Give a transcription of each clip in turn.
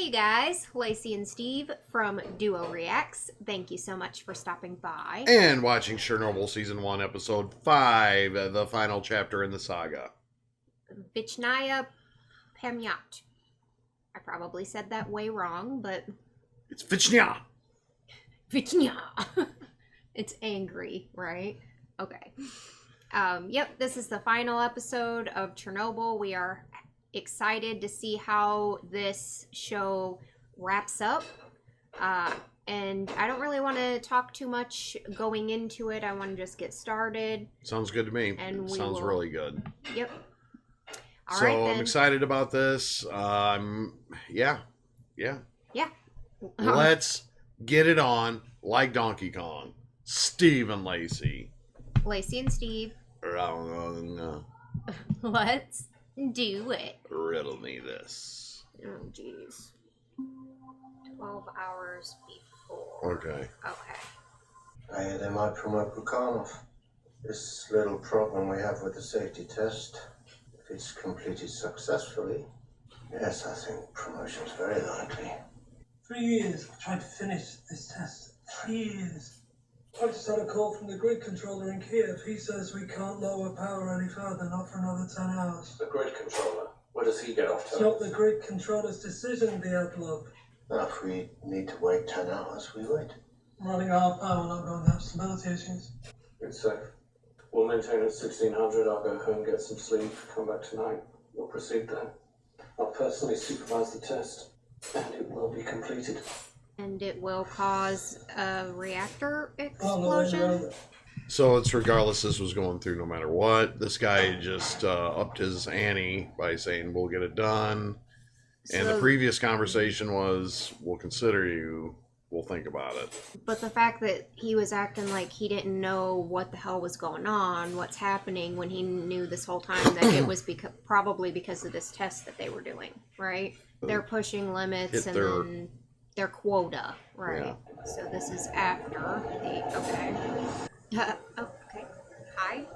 Hey you guys, Lacey and Steve from Duo Reacts. Thank you so much for stopping by. And watching Chernobyl Season 1, Episode 5, the final chapter in the saga. Vichnaya Pamyat. I probably said that way wrong, but... It's Vichnaya! Vichnaya! It's angry, right? Okay. Yep, this is the final episode of Chernobyl. We are excited to see how this show wraps up. And I don't really want to talk too much going into it. I want to just get started. Sounds good to me. And Sounds really good. Yep. All so right, then. I'm excited about this. Yeah. Let's get it on like Donkey Kong. Steve and Lacey. Lacey and Steve. Let's do it. Riddle me this. Oh, jeez. 12 hours before. Okay. I had him out from Mircrophone. This little problem we have with the safety test, if it's completed successfully, yes, I think promotion's very likely. 3 years I've tried to finish this test. 3 years. I just had a call from the grid controller in Kiev. He says we can't lower power any further, not for another 10 hours. The grid controller, what does he get off to? It's not the grid controller's decision, the outlook. Now, if we need to wait 10 hours, we wait. I'm running half power, not going to have stability issues. It's safe. We'll maintain at 1600. I'll go home, get some sleep, come back tonight. We'll proceed then. I'll personally supervise the test, and it will be completed. And it will cause a reactor explosion? So it's regardless this was going through no matter what. This guy just upped his ante by saying we'll get it done. And the previous conversation was, we'll consider you, we'll think about it. But the fact that he was acting like he didn't know what the hell was going on, what's happening, when he knew this whole time that it was probably because of this test that they were doing, right? They're pushing limits and then their quota, right? Yeah. So this is after the, okay. Okay. Hi.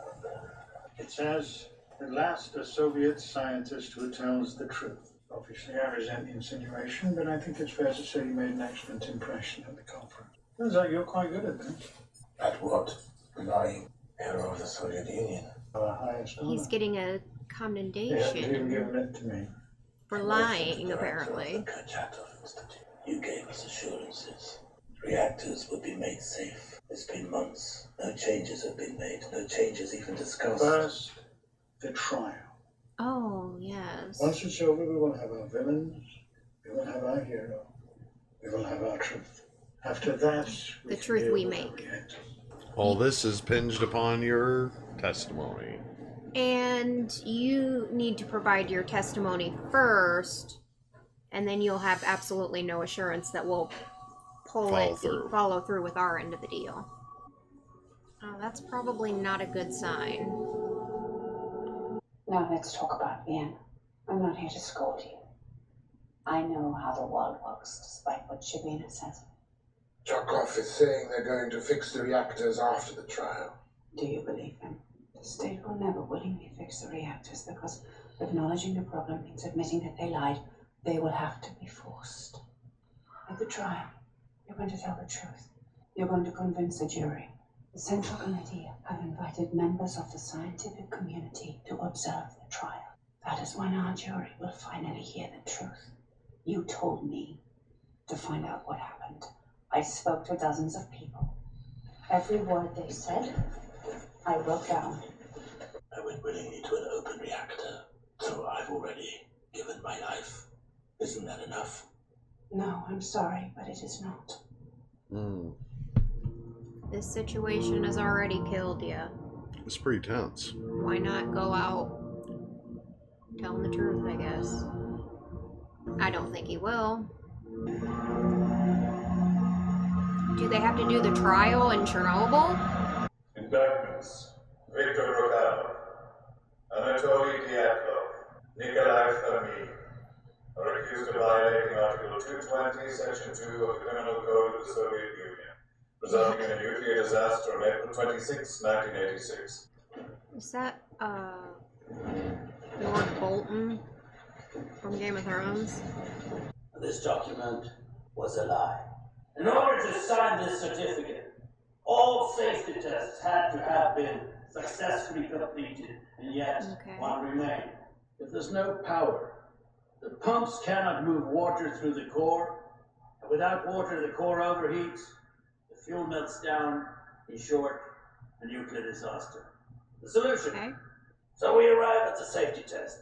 It says, at last a Soviet scientist who tells the truth. Obviously, I resent the insinuation, but I think it's fair to say you made an excellent impression at the conference. Turns out you're quite good at this. At what? Lying. Hero of the Soviet Union. Our highest honor. He's getting a They haven't commendation even given it to me. for lying, apparently. You gave us assurances. Reactors would be made safe. It's been months. No changes have been made. No changes even discussed. First, the trial. Oh, yes. Once it's over, we will have our villains, we will have our hero, we will have our truth. After that, The truth we make. All this is pinged upon your testimony. And you need to provide your testimony first, and then you'll have absolutely no assurance that we'll follow through with our end of the deal. Oh, that's probably not a good sign. Now let's talk about Vienna. I'm not here to scold you. I know how the world works, despite what Shabina says. Chokov is saying they're going to fix the reactors after the trial. Do you believe him? The state will never willingly fix the reactors because acknowledging the problem means admitting that they lied. They will have to be forced. At the trial, you're going to tell the truth. You're going to convince the jury. The Central Committee have invited members of the scientific community to observe the trial. That is when our jury will finally hear the truth. You told me to find out what happened. I spoke to dozens of people. Every word they said, I wrote down. I went willingly to an open reactor, so I've already given my life. Isn't that enough? No, I'm sorry, but it is not. This situation has already killed you. It's pretty tense. Why not go out telling the truth, I guess? I don't think he will. Do they have to do the trial in Chernobyl? Indictments: Viktor Rokanov, Anatoly Dyatlov, Nikolai Fermi are accused of violating Article 220, Section 2 of the Criminal Code of the Soviet Union, resulting in a nuclear disaster on April 26, 1986. Is that, Lord Bolton from Game of Thrones? This document was a lie. In order to sign this certificate, all safety tests had to have been successfully completed, and yet one remained. If there's no power, the pumps cannot move water through the core, and without water the core overheats, the fuel melts down, in short, a nuclear disaster. The solution? Okay. So we arrived at the safety test.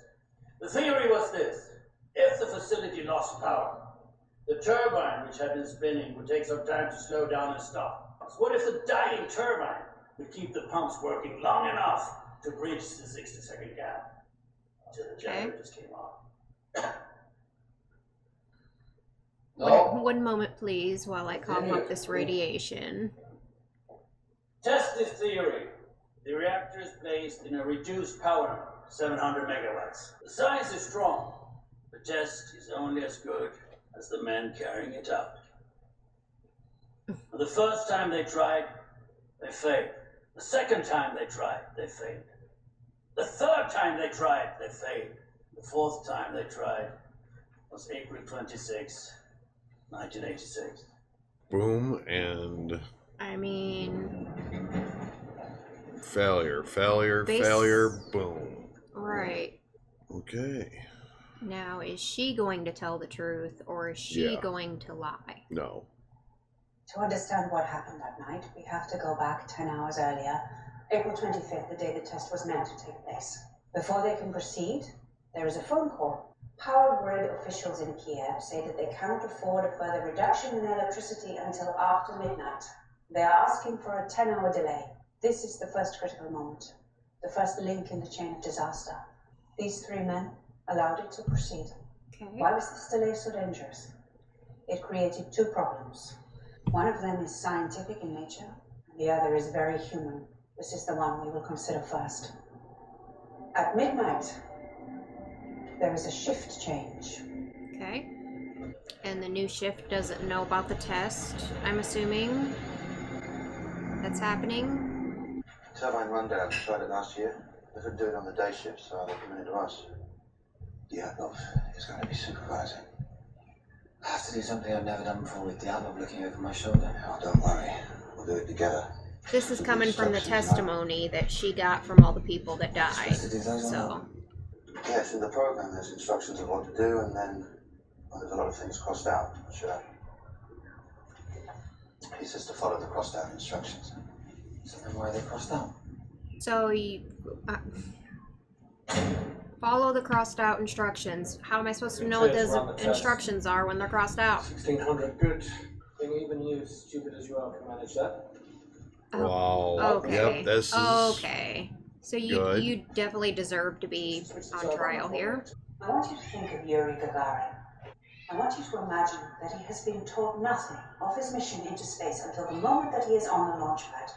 The theory was this: if the facility lost power, the turbine which had been spinning would take some time to slow down and stop. So what if the dying turbine would keep the pumps working long enough to bridge the 60-second gap until the generators came on? One moment, please, while I cough up this radiation. Test this theory. The reactor is placed in a reduced power mode, 700 megawatts. The science is strong. The test is only as good as the men carrying it out. The first time they tried, they failed. The second time they tried, they failed. The third time they tried, they failed. The fourth time they tried was April 26, 1986. Boom, and I mean... failure, boom. Right. Okay. Now, is she going to tell the truth, or is she going to lie? No. To understand what happened that night, we have to go back 10 hours earlier, April 25th, the day the test was meant to take place. Before they can proceed, there is a phone call. Power grid officials in Kiev say that they cannot afford a further reduction in electricity until after midnight. They are asking for a 10-hour delay. This is the first critical moment, the first link in the chain of disaster. These three men allowed it to proceed. Okay. Why was this delay so dangerous? It created two problems. One of them is scientific in nature, and the other is very human. This is the one we will consider first. At midnight, there is a shift change. Okay. And the new shift doesn't know about the test, I'm assuming. That's happening. Turbine rundown. Tried it last year. They couldn't do it on the day shift, so they're coming it to us. Diatlov is going to be supervising. I have to do something I've never done before with Diatlov looking over my shoulder. Oh, don't worry. We'll do it together. This is coming from the testimony that she got from all the people that died. So. Yes, in the program there's instructions of what to do, and then there's a lot of things crossed out. Which, he says to follow the crossed out instructions. So then why are they crossed out? So you follow the crossed out instructions. How am I supposed to know what those instructions are when they're crossed out? 1600, good. I think even you, stupid as you are, can manage that. Oh, Wow. okay. Yep, this is okay. So good. you definitely deserve to be on trial here. I want you to think of Yuri Gagarin. I want you to imagine that he has been taught nothing of his mission into space until the moment that he is on the launch pad.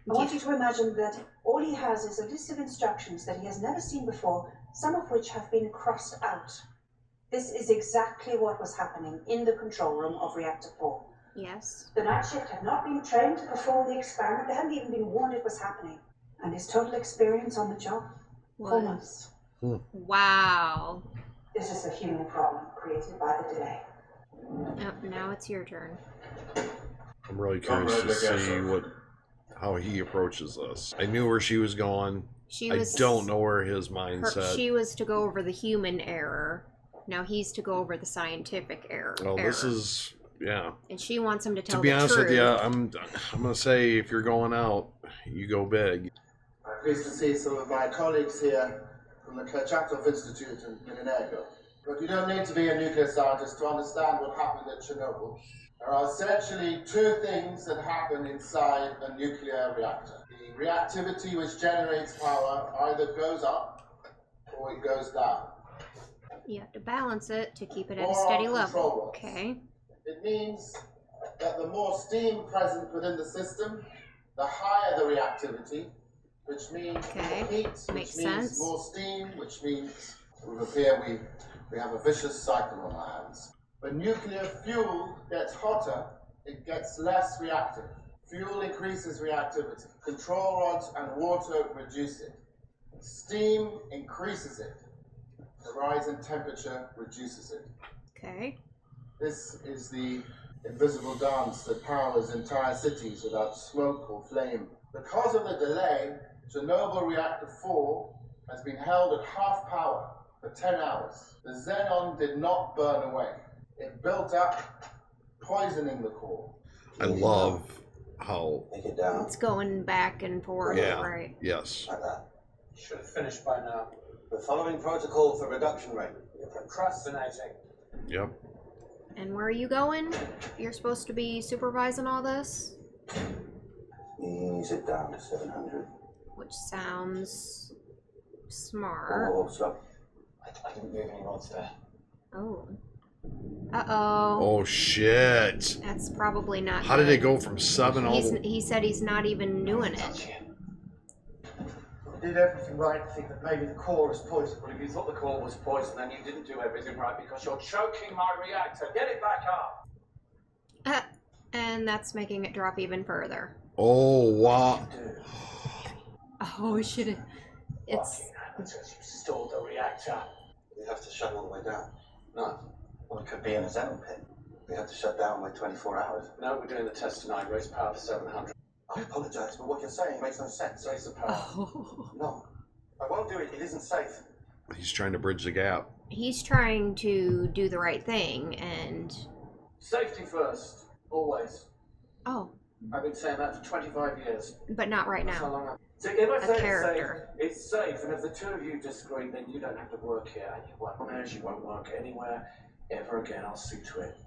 I want you to imagine that all he has is a list of instructions that he has never seen before, some of which have been crossed out. This is exactly what was happening in the control room of Reactor 4. Yes. The night shift had not been trained to perform the experiment. They hadn't even been warned it was happening. And his total experience on the job? 4 months. Wow. This is a human problem created by the delay. Now it's your turn. I'm really curious to see how he approaches this. I knew where she was going. I don't know where his mindset. She was to go over the human error. Now he's to go over the scientific error. Well, this is And she wants him to tell the truth. To be honest with you, I'm gonna say if you're going out, you go big. I'm pleased to see some of my colleagues here from the Kurchatov Institute in Leningrad. But you don't need to be a nuclear scientist to understand what happened at Chernobyl. There are essentially two things that happen inside a nuclear reactor. The reactivity which generates power either goes up or it goes down. You have to balance it to keep it at a steady level. Okay. It means that the more steam present within the system, the higher the reactivity, which means more heat, which means more steam, which means we have a vicious cycle on our hands. When nuclear fuel gets hotter, it gets less reactive. Fuel increases reactivity. Control rods and water reduce it. Steam increases it. The rise in temperature reduces it. Okay. This is the invisible dance that powers entire cities without smoke or flame. Because of the delay, Chernobyl Reactor 4 has been held at half power for 10 hours. The xenon did not burn away. It built up, poisoning the core. I love how Take it down. It's going back and forth, yeah, right? yes. Like that. Should have finished by now. We're following protocol for reduction rate. You're procrastinating. Yep. And where are you going? You're supposed to be supervising all this? Ease it down to 700. Which sounds smart. Oh, slow. I didn't move any rods there. Oh. Uh-oh. Oh shit. That's probably not How good. did it go from 7 all the He said he's not even doing it. You did everything right to think that maybe the core was poisoned. Well, if you thought the core was poisoned, then you didn't do everything right because you're choking my reactor. Get it back up! And that's making it drop even further. Oh wow. Oh, we should have... It's... Because you stole the reactor. We have to shut all the way down. No. Well, it could be in a xenon pit. We have to shut down by 24 hours. No, we're doing the test tonight. Raise power to 700. I apologize, but what you're saying makes no sense. Raise the power. Oh. No. I won't do it. It isn't safe. He's trying to bridge the gap. He's trying to do the right thing, and... Safety first. Always. Oh. I've been saying that for 25 years. But not right That's how now. long so if I say character. it's safe, and if the two of you disagree, then you don't have to work here, and you won't manage, you won't work anywhere ever again. I'll see to it.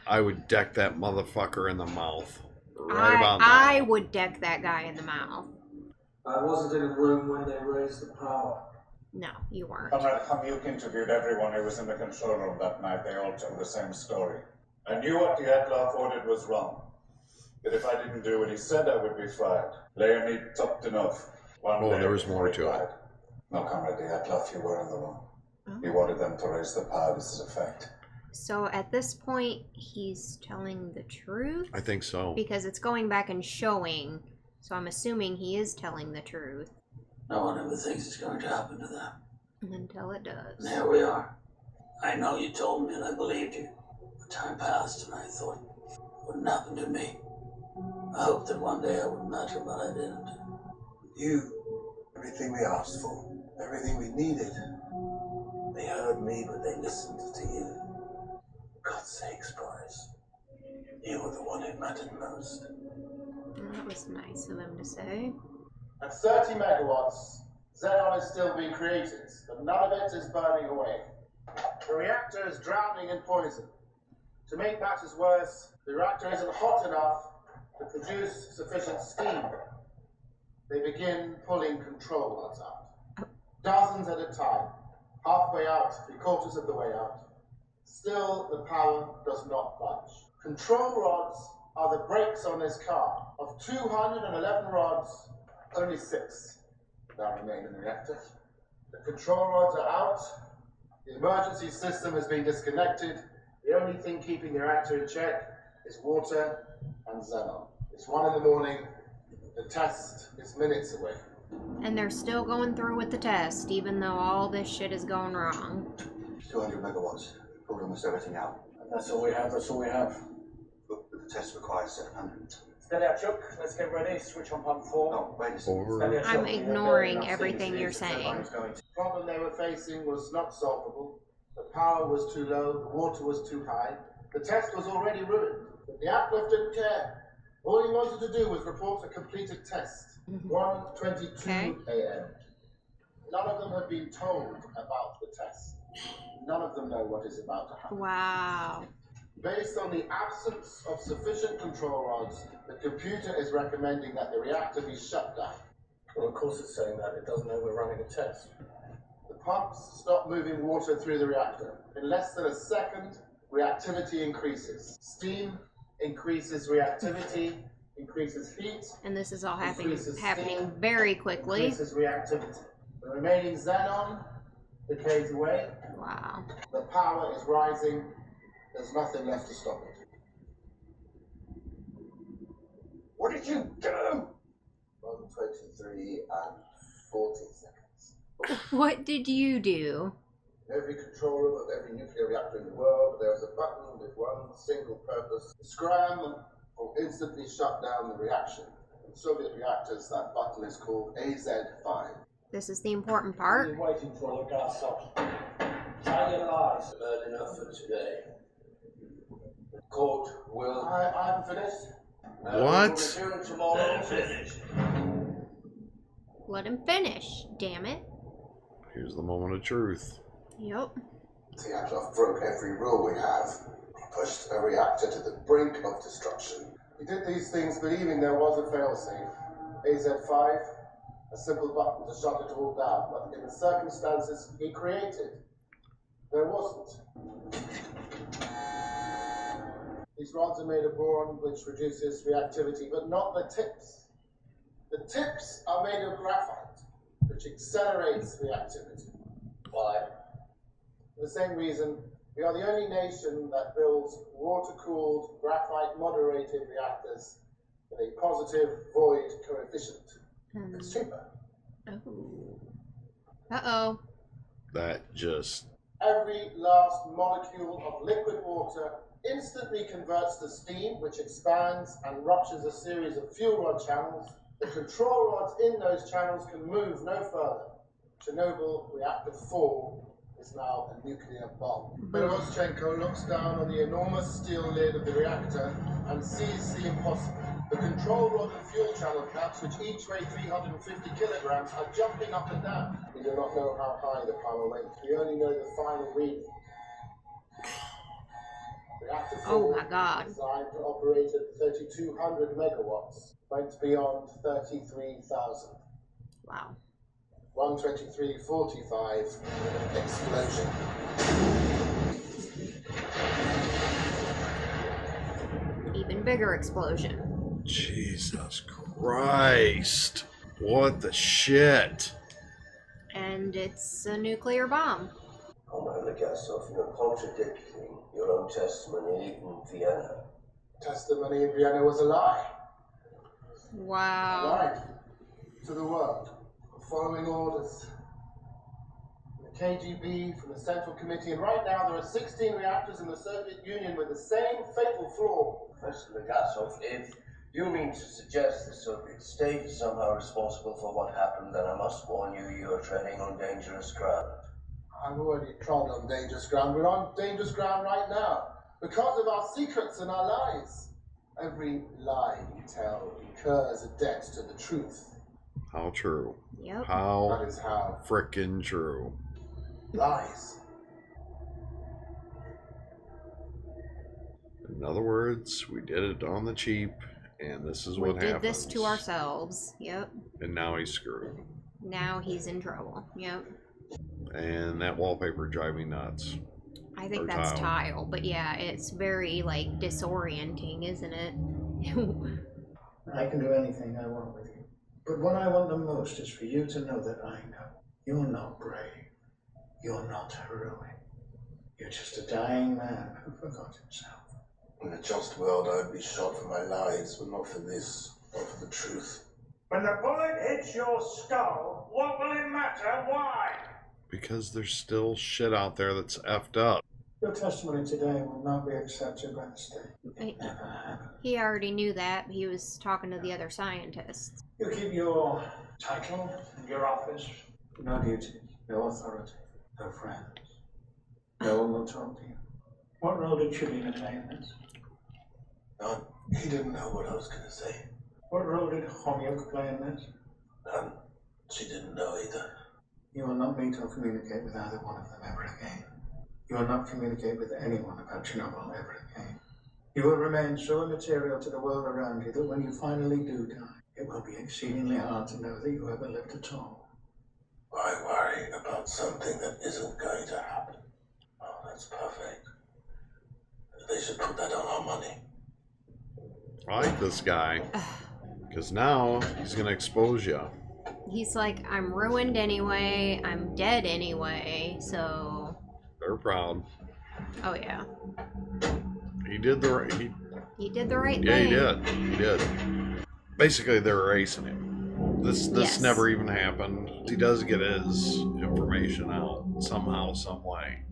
I would deck that motherfucker in the mouth. Right about now. I would deck that guy in the mouth. I wasn't in a room when they raised the power. No, you weren't. Comrade Pamyat interviewed everyone who was in the control room that night. They all told the same story. I knew what the Dyatlov ordered was wrong. That if I didn't do what he said, I would be fired. Leonid talked enough. Oh, there was more to it. No, Comrade Dyatlov, you were in the wrong. He wanted them to raise the power. This is a fact. So at this point, he's telling the truth? I think so. Because it's going back and showing, so I'm assuming he is telling the truth. No one ever thinks it's going to happen to them. Until it does. There we are. I know you told me and I believed you. But time passed and I thought it wouldn't happen to me. I hoped that one day I would matter, but I didn't. You, everything we asked for, everything we needed. They heard me, but they listened to you. God's sakes, boys. You were the one who mattered most. That was nice of him to say. At 30 megawatts, xenon is still being created, but none of it is burning away. The reactor is drowning in poison. To make matters worse, the reactor isn't hot enough to produce sufficient steam. They begin pulling control rods out. Dozens at a time, halfway out, 3/4 of the way out. Still, the power does not budge. Control rods are the brakes on this car. Of 211 rods, only 6 now remain in the reactor. The control rods are out. The emergency system has been disconnected. The only thing keeping the reactor in check is water and xenon. It's 1 in the morning. The test is minutes away. And they're still going through with the test, even though all this shit is going wrong. 200 megawatts. Pulled almost everything out. That's all we have, that's all we have. But the test requires 700. Steady out, Chuck. Let's get ready. Switch on pump 4. No, wait a second. Over. I'm ignoring everything you're saying. The problem they were facing was not solvable. The power was too low, the water was too high. The test was already ruined. But the uplift didn't care. All he wanted to do was report a completed test. 1:22 a.m. None of them had been told about the test. None of them know what is about to happen. Wow. Based on the absence of sufficient control rods, the computer is recommending that the reactor be shut down. Well, of course it's saying that. It doesn't know we're running a test. The pumps stop moving water through the reactor. In less than a second, reactivity increases. Steam increases reactivity, increases heat. And this is all happening steam, very quickly. Increases reactivity. The remaining xenon decays away. Wow. The power is rising. There's nothing left to stop it. What did you do? 1:23 and 40 seconds. What did you do? In every control room of every nuclear reactor in the world, there is a button with one single purpose: scram or instantly shut down the reaction. In Soviet reactors, that button is called AZ5. This is the important part. You're waiting for the gas off. Tell your lies. I've heard enough for today. The court will... I haven't finished. What? We'll return tomorrow. Finished. Let him finish, damn it. Here's the moment of truth. Yep. Dyatlov broke every rule we have. He pushed a reactor to the brink of destruction. He did these things believing there was a failsafe. AZ5, a simple button to shut it all down, but in the circumstances he created, there wasn't. These rods are made of boron, which reduces reactivity, but not the tips. The tips are made of graphite, which accelerates reactivity. Why? For the same reason, we are the only nation that builds water-cooled, graphite-moderated reactors with a positive void coefficient. It's cheaper. Oh. Uh-oh. That just... Every last molecule of liquid water instantly converts to steam, which expands and ruptures a series of fuel rod channels. The control rods in those channels can move no further. Chernobyl Reactor 4 is now a nuclear bomb. Miroshchenko looks down on the enormous steel lid of the reactor and sees the impossible. The control rod and fuel channel caps, which each weigh 350 kilograms, are jumping up and down. We do not know how high the power went. We only know the final reading. Reactor 4, oh my god, designed to operate at 3,200 megawatts, went beyond 33,000. wow. 123.45, explosion. Even bigger explosion. Jesus Christ. What the shit? And it's a nuclear bomb. Commander Legasov, you're contradicting your own testimony in Vienna. Testimony in Vienna was a lie. Wow. Lied to the world. Following orders from the KGB, from the Central Committee, and right now there are 16 reactors in the Soviet Union with the same fatal flaw. Mr. Legasov, if you mean to suggest the Soviet state is somehow responsible for what happened, then I must warn you, you are treading on dangerous ground. I've already trod on dangerous ground. We're on dangerous ground right now because of our secrets and our lies. Every lie we tell incurs a debt to the truth. How true. Yep. How That is how. frickin' true. Lies. In other words, we did it on the cheap, and this is what happens. We did this to ourselves. Yep. And now he's screwed. Now he's in trouble. Yep. And that wallpaper drive me nuts. I think Or that's tile. tile, but yeah, it's very like disorienting, isn't it? I can do anything I want with you. But what I want the most is for you to know that I know. You're not brave. You're not heroic. You're just a dying man who forgot himself. In a just world, I'd be shot for my lies, but not for this, not for the truth. When the bullet hits your skull, what will it matter? Why? Because there's still shit out there that's effed up. Your testimony today will not be accepted by the state. It never happened. He already knew that. He was talking to the other scientists. You keep your title and your office. No duty, no authority, no friends. No one will talk to you. What role did Chelina play in this? None. He didn't know what I was going to say. What role did Homyuk play in this? None. She didn't know either. You will not meet or communicate with either one of them ever again. You will not communicate with anyone about Chernobyl ever again. You will remain so immaterial to the world around you that when you finally do die, it will be exceedingly hard to know that you ever lived at all. Why worry about something that isn't going to happen? Oh, that's perfect. They should put that on our money. I like this guy. Because now he's going to expose you. He's like, I'm ruined anyway. I'm dead anyway. So. They're proud. Oh yeah. He did the right. He did the right Yeah, thing. he did. He did. Basically, they're erasing him. This never even happened. He does get his information out somehow, some way.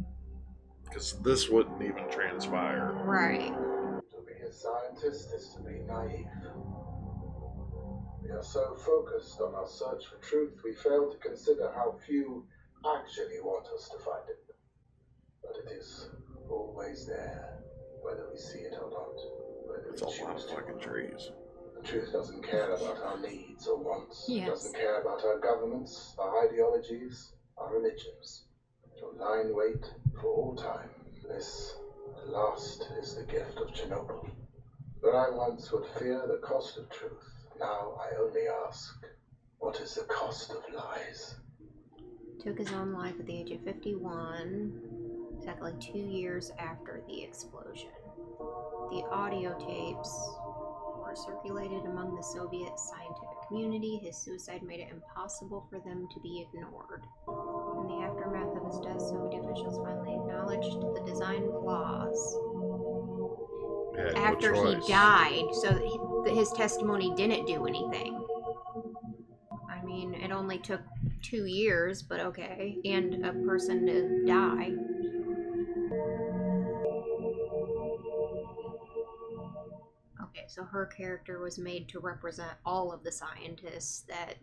Because this wouldn't even transpire. Right. To be a scientist is to be naive. We are so focused on our search for truth, we fail to consider how few actually want us to find it. But it is always there, whether we see it or not. Whether It's a lot of fucking trees. The truth doesn't care about our needs or wants. Yes. It doesn't care about our governments, our ideologies, our religions. It will lie in wait for all time. This, at last, is the gift of Chernobyl. Where I once would fear the cost of truth, now I only ask, what is the cost of lies? Took his own life at the age of 51, exactly 2 years after the explosion. The audio tapes were circulated among the Soviet scientific community. His suicide made it impossible for them to be ignored. In the aftermath of his death, Soviet officials finally acknowledged the design flaws. After he died, so his testimony didn't do anything. I mean, it only took 2 years, but okay, and a person to die. Okay, so her character was made to represent all of the scientists that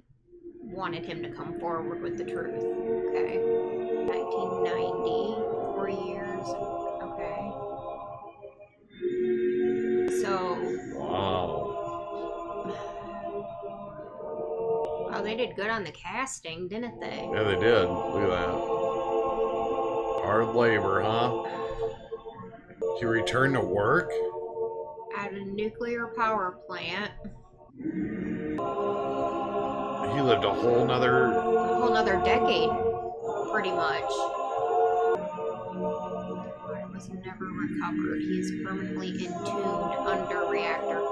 wanted him to come forward with the truth. Okay. 1990, 4 years. Okay. So. Wow. Oh, they did good on the casting, didn't they? Yeah, they did. Look at that. Hard labor, huh? He returned to work? At a nuclear power plant. He lived a whole nother decade, pretty much. It was never recovered. He is permanently entombed under reactor 4.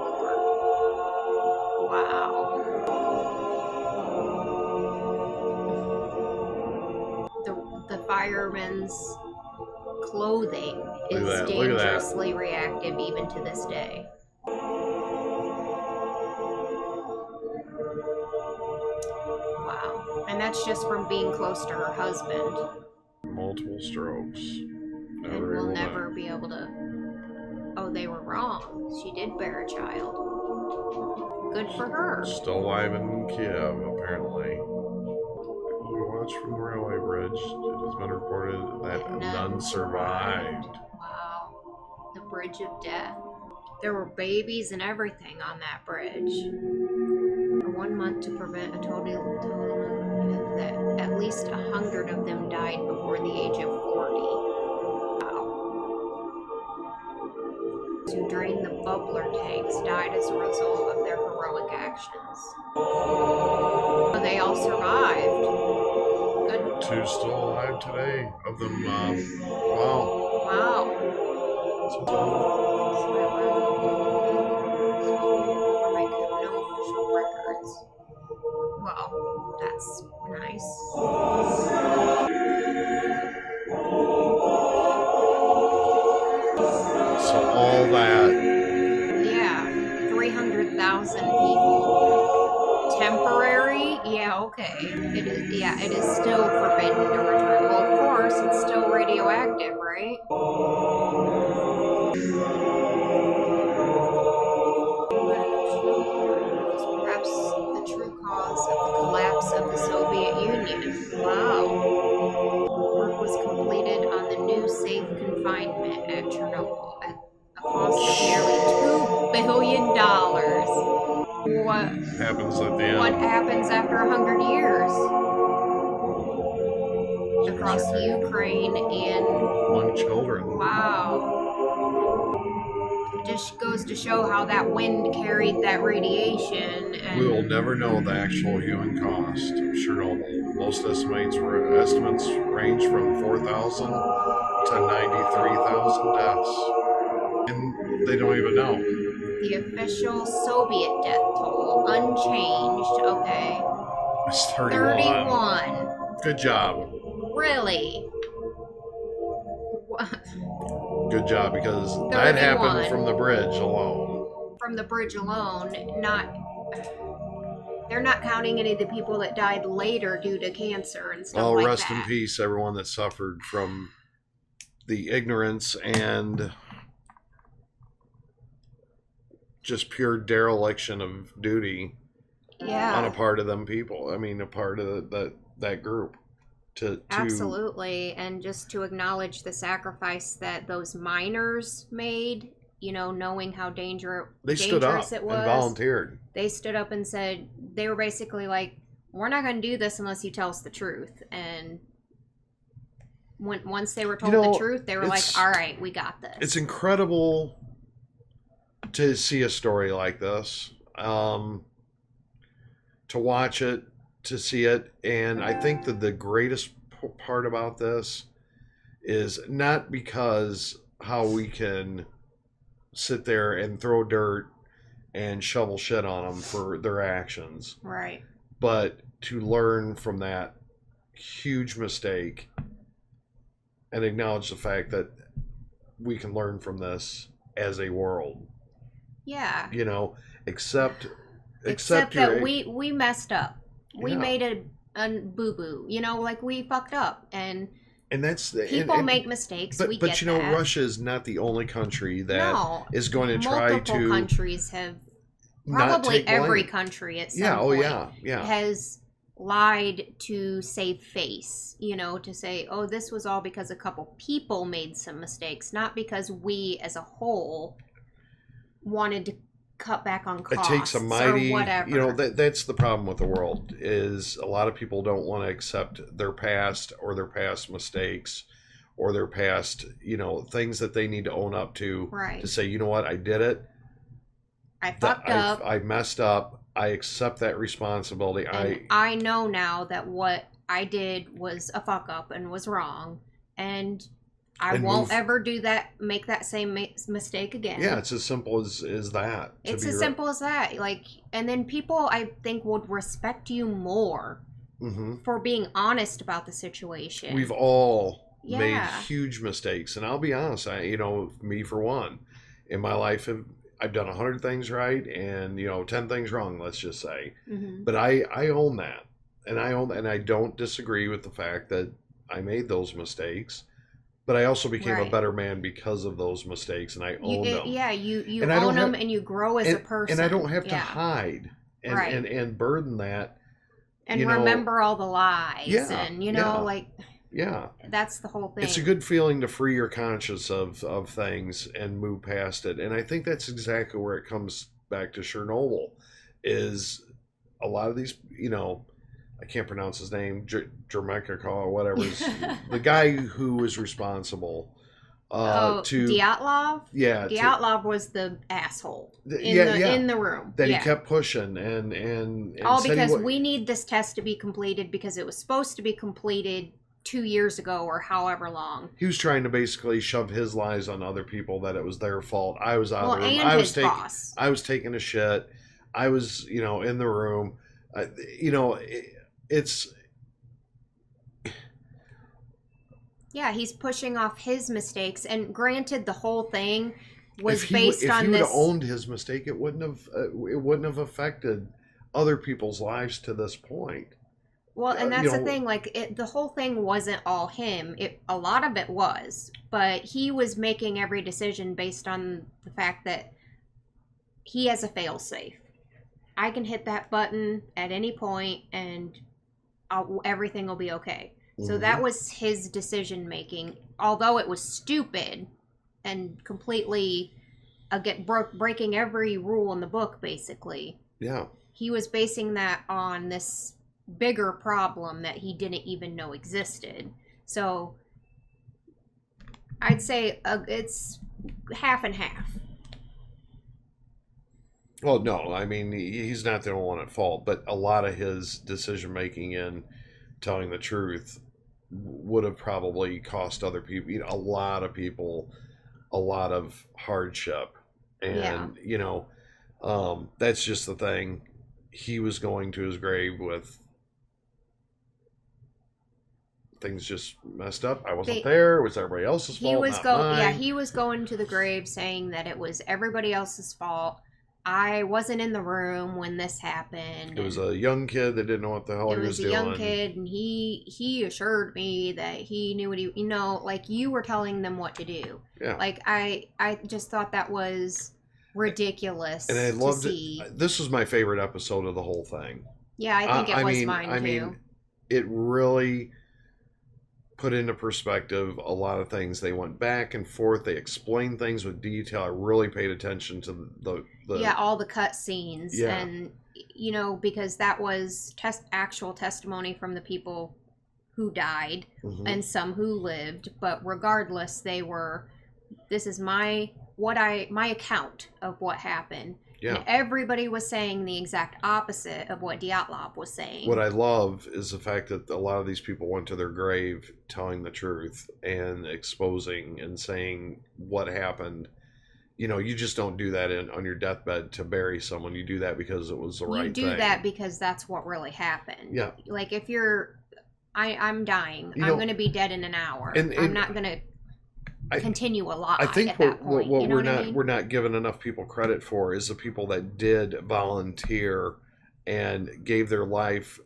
Wow. The fireman's clothing is dangerously reactive even to this day. Wow. And that's just from being close to her husband. Multiple strokes. And we'll never be able to... Oh, they were wrong. She did bear a child. Good for her. Still alive in Kiev, apparently. We watched from the railway bridge. It has been reported that none survived. Wow. The bridge of death. There were babies and everything on that bridge. For 1 month to prevent a total that at least 100 of them died before the age of 40. Wow. To drain the bubbler tanks died as a result of their heroic actions. But they all survived. Good. 2 still alive today of them. Wow. Wow. Well, that's nice. So all that. Yeah, 300,000 people. Temporary? Yeah, okay. It is. Yeah, it is still forbidden to return. Well, of course, it's still radioactive, right? Perhaps the true cause of the collapse of the Soviet Union. Wow. Work was completed on the new safe confinement at Chernobyl at a cost of nearly $2 billion. What happens at the end? What happens after 100 years? Across Ukraine and... Among children. Wow. Just goes to show how that wind carried that radiation. And we will never know the actual human cost of Chernobyl. Most estimates range from 4,000 to 93,000 deaths, and they don't even know. The official Soviet death toll, unchanged. Okay. It's 31. 31. Good job. Really? What? Good job, because 31. that happened from the bridge alone. From the bridge alone, not... They're not counting any of the people that died later due to cancer and stuff like that. Rest in peace, everyone that suffered from the ignorance and just pure dereliction of duty on a part of them people. I mean, a part of that group. Absolutely, and just to acknowledge the sacrifice that those miners made, you know, knowing how dangerous it was. They stood up and volunteered. They stood up and said, they were basically like, we're not going to do this unless you tell us the truth. And once they were told the truth, they were like, all right, we got this. It's incredible to see a story like this, to watch it, to see it. And I think that the greatest part about this is not because how we can sit there and throw dirt and shovel shit on them for their actions. Right. But to learn from that huge mistake and acknowledge the fact that we can learn from this as a world. Yeah. You know, except that we messed up. We made a boo-boo. You know, like we fucked up. And that's the people make mistakes. But you know, Russia is not the only country that is going to try to. Multiple countries have, probably every country at some point has lied to save face. You know, to say, oh, this was all because a couple people made some mistakes, not because we as a whole wanted to cut back on costs. It takes a mighty, or whatever. You know, that's the problem with the world, is a lot of people don't want to accept their past or their past mistakes or their past, you know, things that they need to own up to. Right. To say, you know what, I did it. I fucked up. I messed up. I accept that responsibility. And I know now that what I did was a fuck up and was wrong, and I won't ever do that, make that same mistake again. Yeah, it's as simple as that. It's as simple as that. Like, and then people, I think, would respect you more for being honest about the situation. We've all made huge mistakes, and I'll be honest. You know, me for one, in my life, I've done 100 things right, and 10 things wrong. Let's just say, but I own that, and I don't disagree with the fact that I made those mistakes. But I also became a better man because of those mistakes, and I own them. Yeah, you own them, and you grow as a person. And I don't have to hide and burden that. And remember all the lies, and that's the whole thing. It's a good feeling to free your conscience of things and move past it. And I think that's exactly where it comes back to Chernobyl, is a lot of these, I can't pronounce his name, Jermeka or whatever. The guy who was responsible to Dyatlov? Yeah. Dyatlov was the asshole in the room. That he kept pushing and all because we need this test to be completed because it was supposed to be completed 2 years ago or however long. He was trying to basically shove his lies on other people that it was their fault. I was out of the room. And his boss. I was taking a shit. I was, in the room. It's he's pushing off his mistakes, and granted, the whole thing was based on this. If he would have owned his mistake, it wouldn't have affected other people's lives to this point. Well, and that's the thing. Like, the whole thing wasn't all him. A lot of it was, but he was making every decision based on the fact that he has a failsafe. I can hit that button at any point, and everything will be okay. So that was his decision making, although it was stupid and completely breaking every rule in the book, basically. Yeah. He was basing that on this bigger problem that he didn't even know existed. So I'd say it's half and half. Well, no, I mean, he's not the only one at fault, but a lot of his decision making in telling the truth would have probably cost other people, a lot of people, a lot of hardship. And, that's just the thing. He was going to his grave with things just messed up. I wasn't there. It was everybody else's fault. He was going to the grave saying that it was everybody else's fault. I wasn't in the room when this happened. It was a young kid that didn't know what the hell he was doing. It was a young kid, and he assured me that he knew what he, like you were telling them what to do. Yeah. Like I just thought that was ridiculous. And I loved it. This was my favorite episode of the whole thing. Yeah, I think it was mine too. I mean, it really put into perspective a lot of things. They went back and forth. They explained things with detail. I really paid attention to the all the cut scenes. Yeah. And because that was actual testimony from the people who died and some who lived, but regardless, this is my account of what happened. Yeah. And everybody was saying the exact opposite of what Dyatlov was saying. What I love is the fact that a lot of these people went to their grave telling the truth and exposing and saying what happened. You just don't do that on your deathbed to bury someone. You do that because it was the right thing. You do that because that's what really happened. Yeah. Like if I'm dying. I'm going to be dead in an hour. And I'm not going to continue a lie. I think at that point. what we're not giving enough people credit for is the people that did volunteer and gave their life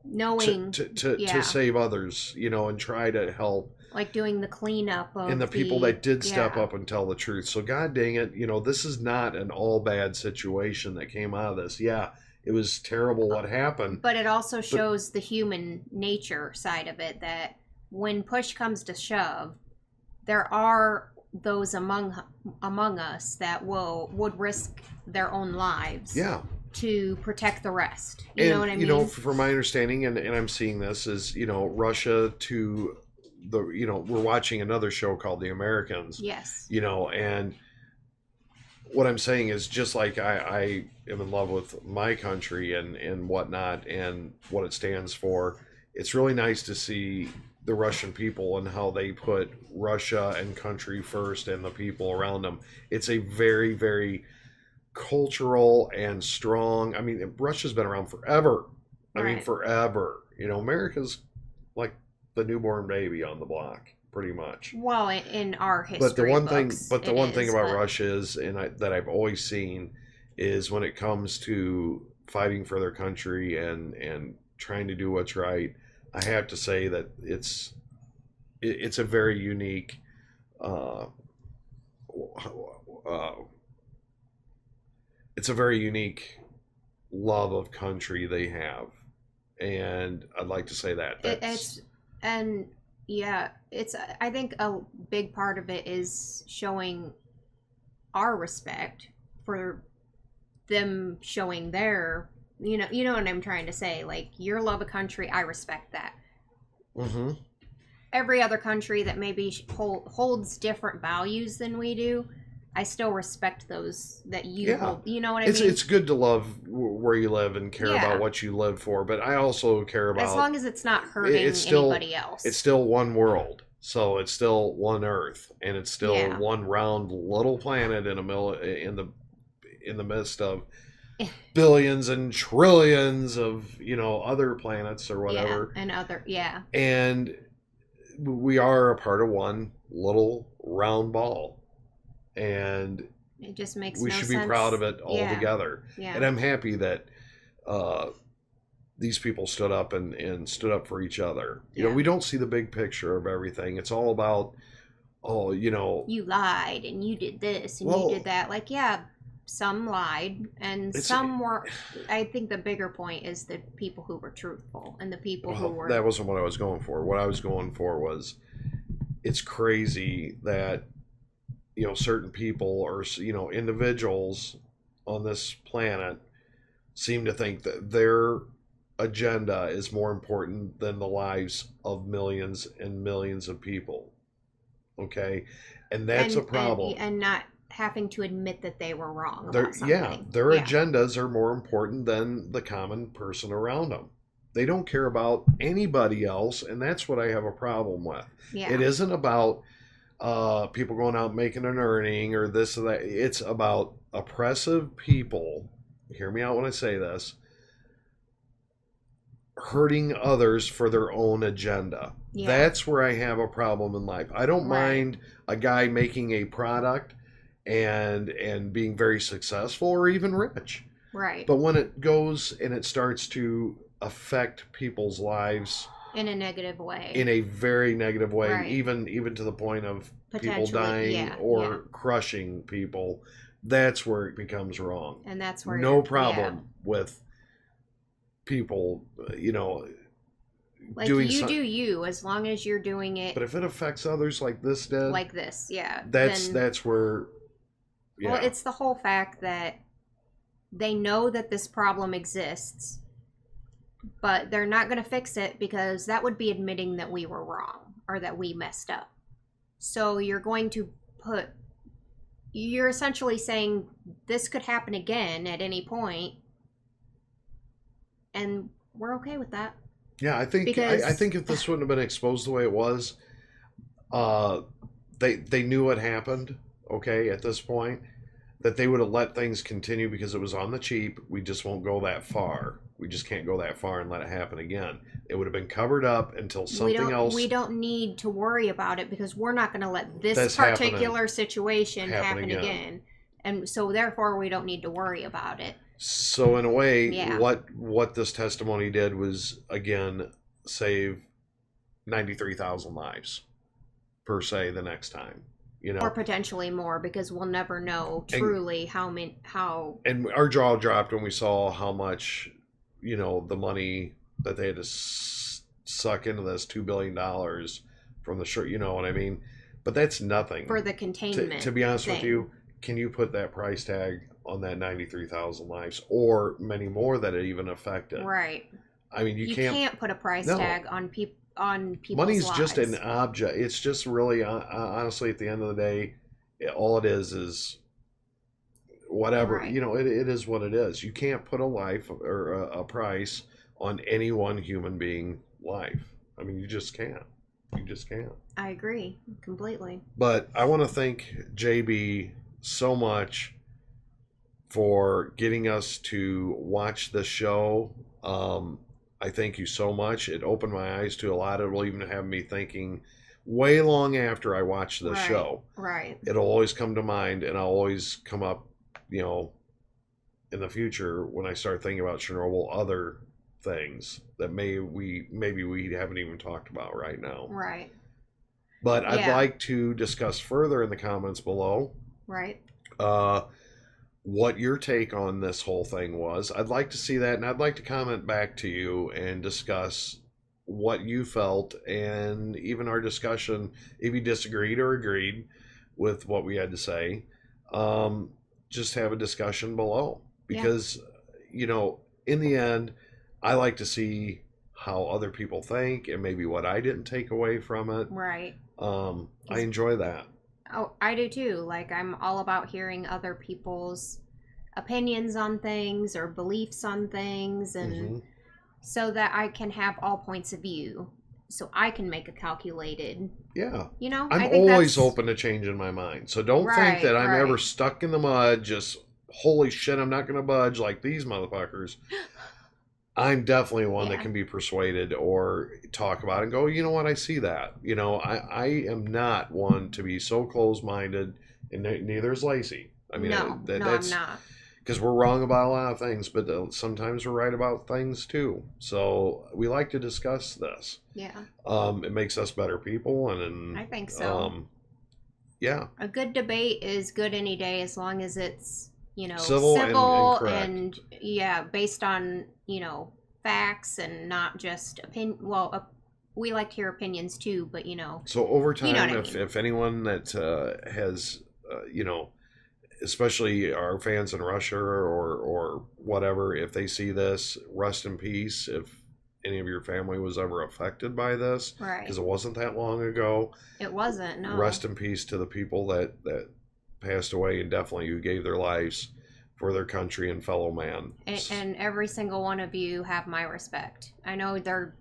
knowing to save others, and try to help. Like doing the cleanup of and the people that did step up and tell the truth. So God dang it, this is not an all bad situation that came out of this. Yeah, it was terrible what happened. But it also shows the human nature side of it, that when push comes to shove, there are those among us that would risk their own lives. Yeah. To protect the rest. You know what I mean? From my understanding, and I'm seeing this, is, Russia to we're watching another show called The Americans. Yes. And what I'm saying is, just like I am in love with my country and whatnot and what it stands for, it's really nice to see the Russian people and how they put Russia and country first and the people around them. It's a very, very cultural and strong. I mean, Russia's been around forever. I mean, forever. America's like the newborn baby on the block, pretty much. Well, in our history, but the one thing about Russia is, that I've always seen, is when it comes to fighting for their country and trying to do what's right, I have to say that it's a very unique it's a very unique love of country they have, and I'd like to say that I think a big part of it is showing our respect for them showing their, you know what I'm trying to say, like your love of country, I respect that. Mm-hmm. Every other country that maybe holds different values than we do, I still respect those that you hold. You know what I mean? It's good to love where you live and care about what you live for, but I also care about, as long as it's not hurting anybody else. It's still one world, so it's still one Earth, and it's still one round little planet in the midst of billions and trillions of other planets or whatever, and we are a part of one little round ball. And it just makes we should be proud of it all together. Yeah. And I'm happy that these people stood up and stood up for each other. We don't see the big picture of everything. It's all about, you lied and you did this and you did that. Like, some lied and some were. I think the bigger point is the people who were truthful and the people who were. That wasn't what I was going for. What I was going for was, it's crazy that certain people or individuals on this planet seem to think that their agenda is more important than the lives of millions and millions of people. Okay, and that's a problem. And not having to admit that they were wrong about something. Their agendas are more important than the common person around them. They don't care about anybody else, and that's what I have a problem with. Yeah. It isn't about people going out making an earning or this or that. It's about oppressive people, hear me out when I say this, hurting others for their own agenda. That's where I have a problem in life. I don't mind a guy making a product and being very successful or even rich. Right. But when it goes and it starts to affect people's lives in a negative way, in a very negative way, right. even to the point of people dying or crushing people, that's where it becomes wrong. And that's where no problem with people, like doing you do you, as long as you're doing it. But if it affects others like this did, like this, that's where. Yeah. Well, it's the whole fact that they know that this problem exists, but they're not going to fix it because that would be admitting that we were wrong or that we messed up. So you're essentially saying this could happen again at any point, and we're okay with that. Yeah, I think if this wouldn't have been exposed the way it was, they knew what happened. Okay, at this point, that they would have let things continue because it was on the cheap. We just won't go that far. We just can't go that far and let it happen again. It would have been covered up until something else. We don't need to worry about it because we're not going to let this particular situation happen again. And so therefore we don't need to worry about it. So in a way, what this testimony did was, again, save 93,000 lives per se the next time. Or potentially more, because we'll never know truly how. And our jaw dropped when we saw how much, the money that they had to suck into this $2 billion from the shirt. You know what I mean? But that's nothing for the containment. To be honest with you, can you put that price tag on that 93,000 lives or many more that it even affected? Right. I mean, you can't put a price tag on people's money's lives. Just an object. It's just really, honestly, at the end of the day, all it is whatever. Right. It is what it is. You can't put a life or a price on any one human being life. I mean, you just can't. You just can't. I agree completely. But I want to thank JB so much for getting us to watch this show. I thank you so much. It opened my eyes to a lot. It will even have me thinking way long after I watch the show. Right. It'll always come to mind, and I'll always come up, in the future when I start thinking about Chernobyl, other things that maybe we haven't even talked about right now. Right. But I'd like to discuss further in the comments below. Right. What your take on this whole thing was. I'd like to see that, and I'd like to comment back to you and discuss what you felt, and even our discussion, if you disagreed or agreed with what we had to say, just have a discussion below. Because, in the end, I like to see how other people think and maybe what I didn't take away from it. Right. I enjoy that. Oh, I do too. Like, I'm all about hearing other people's opinions on things or beliefs on things, and so that I can have all points of view, so I can make a calculated. Yeah. I'm always open to changing my mind. So don't think that I'm ever stuck in the mud, just, holy shit, I'm not going to budge like these motherfuckers. I'm definitely one that can be persuaded or talk about it and go, you know what, I see that. I am not one to be so closed-minded, and neither is Lacey. I mean, that's, I'm not. Because we're wrong about a lot of things, but sometimes we're right about things too. So we like to discuss this. Yeah. It makes us better people, and I think so. Yeah. A good debate is good any day, as long as it's civil and based on facts and not just opinion. Well, we like to hear opinions too, but So over time, if anyone that has especially our fans in Russia or whatever, if they see this, rest in peace. If any of your family was ever affected by this, because it wasn't that long ago. It wasn't. No. Rest in peace to the people that passed away, and definitely who gave their lives for their country and fellow man. And every single one of you have my respect. I know they're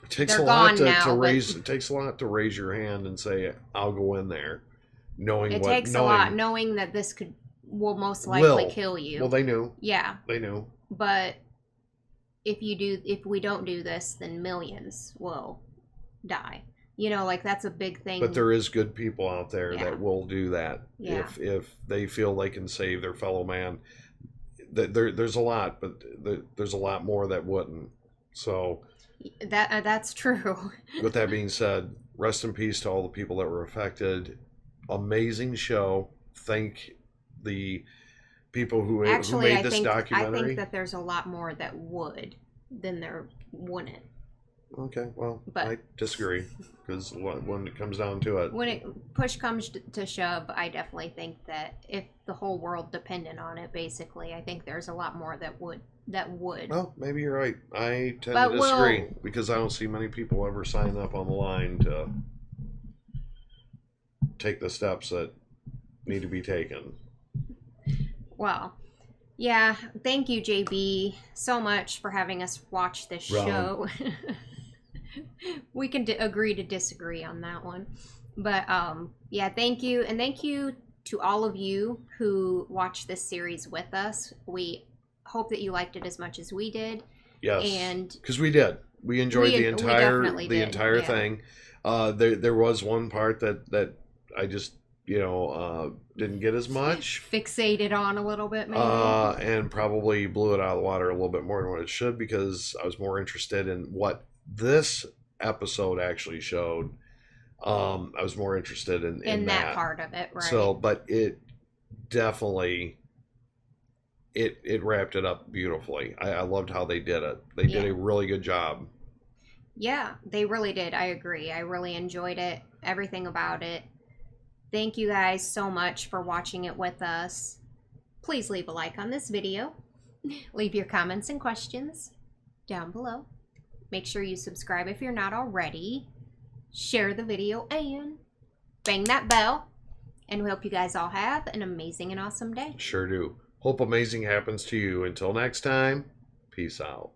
It takes a lot to raise your hand and say, I'll go in there, knowing it takes a lot, knowing that this will most likely kill you. Well, they knew. Yeah. They knew. But if we don't do this, then millions will die. You know, like that's a big thing. But there is good people out there Yeah. that will do that if they feel they can save their fellow man. There's a lot, but there's a lot more that wouldn't. So that's true. With that being said, rest in peace to all the people that were affected. Amazing show. Thank the people who made this documentary. I think that there's a lot more that would than there wouldn't. Okay, well, I disagree, because when it comes down to it, when push comes to shove, I definitely think that if the whole world depended on it, basically, I think there's a lot more that would. Well, maybe you're right. I tend to disagree, because I don't see many people ever sign up on the line to take the steps that need to be taken. Well, yeah, thank you, JB, so much for having us watch this show. We can agree to disagree on that one. But, yeah, thank you. And thank you to all of you who watched this series with us. We hope that you liked it as much as we did. Yes, and because we did. We enjoyed the entire thing. There was one part that I just, didn't get as much. Fixated on a little bit, maybe. And probably blew it out of the water a little bit more than what it should, because I was more interested in what this episode actually showed. I was more interested in that part of it, right? So, but it definitely it wrapped it up beautifully. I loved how they did it. They did a really good job. Yeah, they really did. I agree. I really enjoyed it. Everything about it. Thank you guys so much for watching it with us. Please leave a like on this video. Leave your comments and questions down below. Make sure you subscribe if you're not already. Share the video and bang that bell. And we hope you guys all have an amazing and awesome day. Sure do. Hope amazing happens to you. Until next time, peace out.